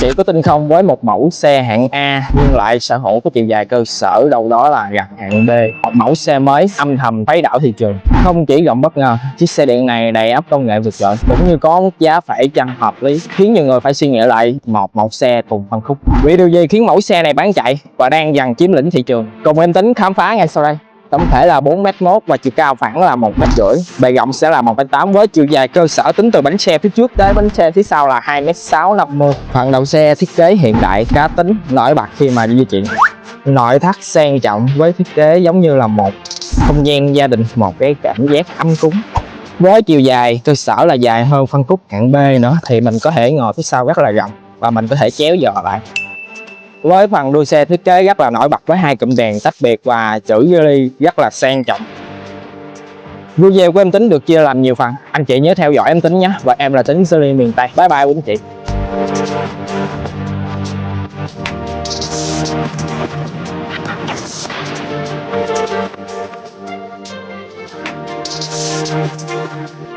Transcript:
Chị có tin không, với một mẫu xe hạng A nhưng lại sở hữu có chiều dài cơ sở đâu đó là gần hạng B, một mẫu xe mới âm thầm khuấy đảo thị trường. Không chỉ gặm bất ngờ, chiếc xe điện này đầy ắp công nghệ vượt trội cũng như có mức giá phải chăng hợp lý, khiến nhiều người phải suy nghĩ lại một mẫu xe cùng phân khúc. Vì điều gì khiến mẫu xe này bán chạy và đang dần chiếm lĩnh thị trường? Cùng em Tính khám phá ngay sau đây. Tổng thể là 4m1 và chiều cao khoảng là 1m50, bề rộng sẽ là 1m8 với chiều dài cơ sở tính từ bánh xe phía trước tới bánh xe phía sau là 2m650. Phần đầu xe thiết kế hiện đại cá tính, nổi bật khi mà di chuyển. Nội thất sang trọng với thiết kế giống như là một không gian gia đình, một cái cảm giác ấm cúng. Với chiều dài cơ sở là dài hơn phân khúc hạng B nữa thì mình có thể ngồi phía sau rất là rộng và mình có thể chéo giò lại. Với phần đuôi xe thiết kế rất là nổi bật với hai cụm đèn tách biệt và chữ Geely rất là sang trọng. Video của em Tính được chia làm nhiều phần, anh chị nhớ theo dõi em Tính nhé. Và em là Tính Geely miền Tây. Bye bye quý anh chị.